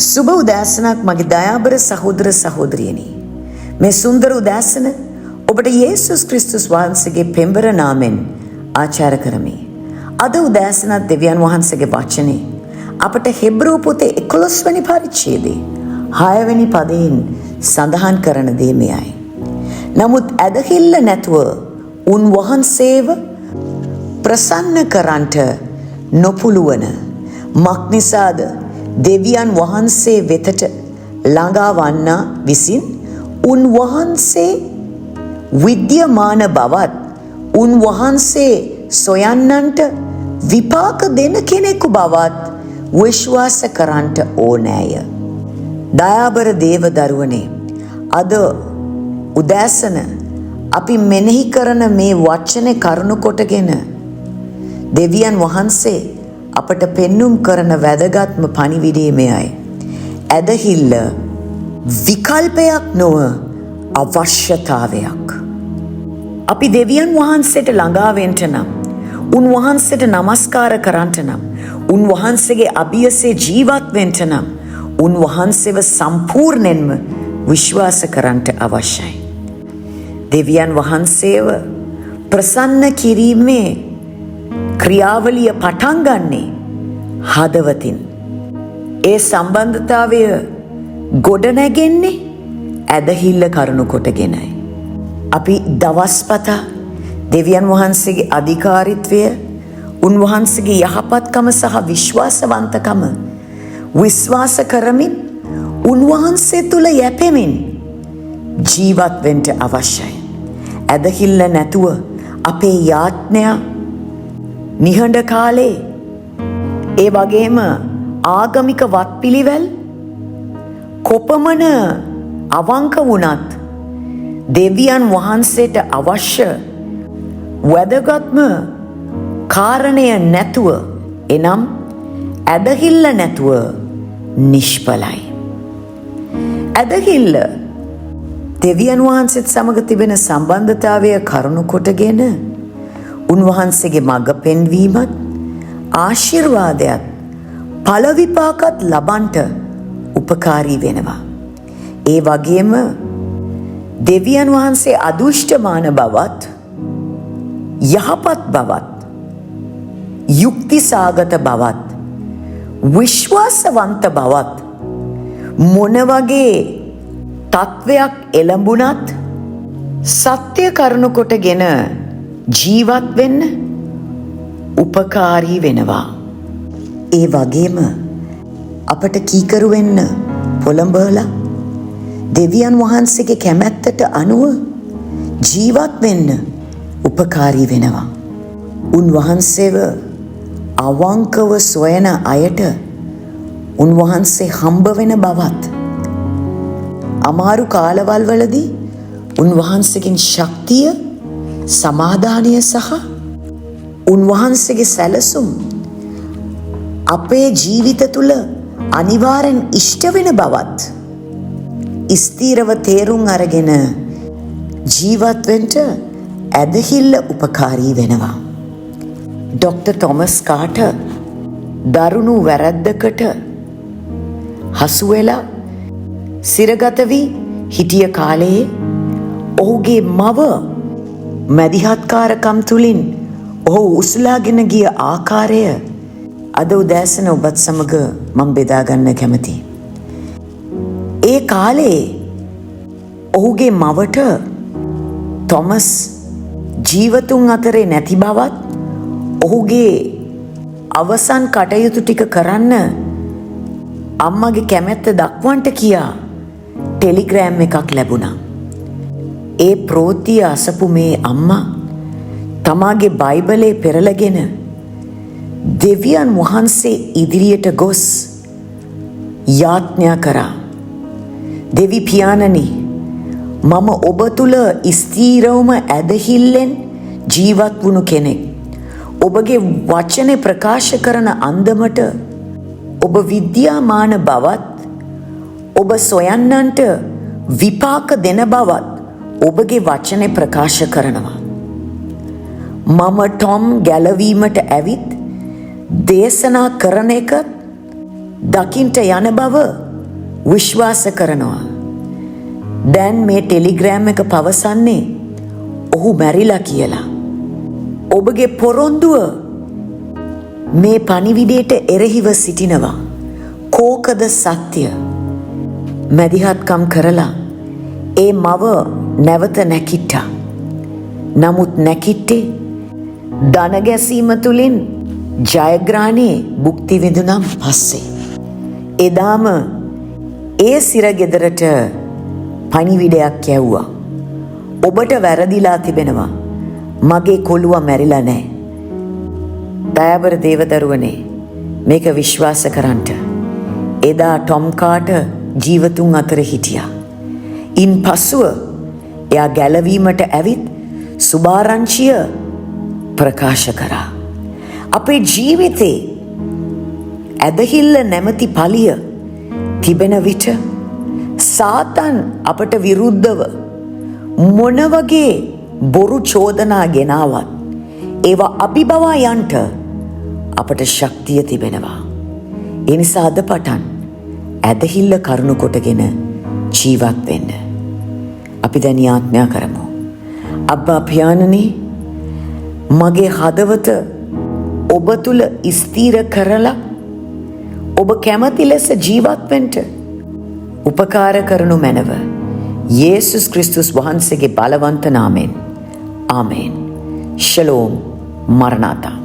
සුබ උදෑසනක් මගේ දයාබර සහෝදර සහෝදරියනි. මේ සුන්දර උදෑසන ඔබට යේසුස් ක්‍රිස්තුස් වහන්සේගේ පෙම්බර නාමෙන් ආචාර කරමි. අද උදෑසනත් දෙවියන් වහන්සේගේ වචනේ අපට හෙබ්‍රූ පොතේ 11 වෙනි පරිච්ඡේදයේ 6 වෙනි පදයෙන් සඳහන් කරන දේ මෙයයි. නමුත් ඇදහිල්ල නැතුව උන්වහන්සේව ප්‍රසන්න කරන්නට නොපුළුවන මක්නිසාද දෙවියන් වහන්සේ වෙතට ළඟා වන්නා විසින් උන්වහන්සේ විද්‍යමාන බවත් උන්වහන්සේ සොයන්නන්ට විපාක දෙන කෙනෙකු බවත් විශ්වාස කරන්නට ඕනෑය. දයාබර දේව දරුවනේ, අද උදෑසන අපි මෙනෙහි කරන මේ වචනේ කරුණු කොටගෙන දෙවියන් වහන්සේ අපට පෙන්눔 කරන වැදගත්ම පණිවිඩය මෙයයි. ඇදහිල්ල විකල්පයක් නොව අවශ්‍යතාවයක්. අපි දෙවියන් වහන්සේට ළඟා වෙන්න නම්, උන්වහන්සේට නමස්කාර කරන්නට නම්, උන්වහන්සේගේ අභියසේ ජීවත් වෙන්න නම්, උන්වහන්සේව සම්පූර්ණයෙන්ම විශ්වාස කරන්නට අවශ්‍යයි. දෙවියන් වහන්සේව ප්‍රසන්න කිරීමේ ක්‍රියාවලිය පටන් ගන්නේ හදවතින්. ඒ සම්බන්ධතාවය ගොඩ නැගෙන්නේ ඇදහිල්ල කරුණු කොටගෙනයි. අපි දවස්පතා දෙවියන් වහන්සේගේ අධිකාරීත්වය, උන්වහන්සේගේ යහපත්කම සහ විශ්වාසවන්තකම විශ්වාස කරමින් උන්වහන්සේ තුල යැපෙමින් ජීවත් වෙන්න අවශ්‍යයි. ඇදහිල්ල නැතුව අපේ යාඥා නිහඬ කාලේ, ඒ වගේම ආගමික වත්පිළිවෙල් කොපමණ අවංක වුණත් දෙවියන් වහන්සේට අවශ්‍ය වැදගත්ම කාරණය නැතුව, එනම් ඇදහිල්ල නැතුව නිෂ්ඵලයි. ඇදහිල්ල දෙවියන් වහන්සේත් සමග තිබෙන සම්බන්ධතාවය කරුණු කොටගෙන උන්වහන්සේගේ මඟ පෙන්වීමත් ආශිර්වාදයක් ඵල විපාකත් ලබන්ට උපකාරී වෙනවා. ඒ වගේම දෙවියන් වහන්සේ අදුෂ්ඨමාන බවත්, යහපත් බවත්, යුක්තිසාගත බවත්, විශ්වාසවන්ත බවත් මොන වගේ තත්වයක් එළඹුණත් සත්‍ය කරුණු කොටගෙන ජීවත් වෙන්න උපකාරී වෙනවා. ඒ වගේම අපට කීකරු වෙන්න පොළඹවලා දෙවියන් වහන්සේගේ කැමැත්තට අනුව ජීවත් වෙන්න උපකාරී වෙනවා. උන්වහන්සේව අවංකව සොයන අයට උන්වහන්සේ හම්බ වෙන බවත්, අමාරු කාලවල් වලදී උන්වහන්සේගෙන් ශක්තිය, සමාදානය සහ උන්වහන්සේගේ සැලසුම් අපේ ජීවිත තුළ අනිවාර්යෙන් ඉෂ්ට වෙන බවත් ස්ථීරව තේරුම් අරගෙන ජීවත් වෙන්න ඇදහිල්ල උපකාරී වෙනවා. ඩොක්ටර් තොමස් කාටර් දරුණු වැරැද්දකට හසු වෙලා සිරගත වී හිටිය කාලයේ ඔහුගේ මව මැදිහත්කාරකම් තුලින් ඔහු උසලාගෙන ගිය ආකාරය අද උදෑසන ඔබත් සමග මම බෙදා ගන්න කැමතියි. ඒ කාලේ ඔහුගේ මවට තොමස් ජීවතුන් අතරේ නැති බවත්, ඔහුගේ අවසන් කටයුතු ටික කරන්න අම්මගේ කැමැත්ත දක්වන්නට කියා ටෙලිග්‍රෑම් එකක් ලැබුණා. ඒ ප්‍රෝතිය අසපු මේ අම්මා තමාගේ බයිබලේ පෙරලගෙන දෙවියන් වහන්සේ ඉදිරියට ගොස් යාඥා කරා. දෙවි පියාණනි, මම ඔබ තුල ස්ථීරවම ඇදහිල්ලෙන් ජීවත් වුණු කෙනෙක්. ඔබගේ වචනේ ප්‍රකාශ කරන අන්දමට ඔබ විද්‍යාමාන බවත්, ඔබ සොයන්නන්ට විපාක දෙන බවත් ඔබගේ වචනේ ප්‍රකාශ කරනවා. මම ටොම් ගැලවීමට ඇවිත් දේශනා කරන එක දකින්ට යන බව විශ්වාස කරනවා. දැන් මේ ටෙලිග්‍රෑම් එක පවසන්නේ ඔහු මැරිලා කියලා. ඔබගේ පොරොන්දුව මේ පණිවිඩයට එරෙහිව සිටිනවා. කෝකද සත්‍ය? මැදිහත්කම් කරලා ඒ මව නැවත නැකිට්ටා. නමුත් නැකිට්ටේ දනගැසීම තුළින් ජයග්‍රහණේ භුක්ති විඳුනම් පස්සේ. එදාම ඒ සිරගෙදරට පණිවිඩයක් යැව්වා. ඔබට වැරදිලා තිබෙනවා. මගේ කොළුවා මැරිලා නෑ. දයාබර දේවදරුවනේ, මේක විශ්වාස කරන්ට. එදා ටොම් කාටර් ජීවතුන් අතර හිටියා. ඉන් පසුව එයා ගැලවීමට ඇවිත් සුභාරංචිය ප්‍රකාශ කරා. අපේ ජීවිතේ ඇදහිල්ල නැමැති පලිය තිබෙන විට සාතන් අපට විරුද්ධව මොන වගේ බොරු චෝදනා ගෙනාවත් ඒවා අභිබවා යන්ට අපට ශක්තිය තිබෙනවා. ඒ නිසා අද පටන් ඇදහිල්ල කරුණු කොටගෙන ජීවත් වෙන්න. අපි දැන් යාඥා කරමු. අබ්බා පියාණනි, මගේ හදවත ඔබ තුල ස්ථීර කරලා ඔබ කැමති ලෙස ජීවත් වෙන්න උපකාර කරනු මැනව. යේසුස් ක්‍රිස්තුස් වහන්සේගේ බලවන්ත නාමයෙන්. ආමේන්. ශලෝම්. මරණාතා.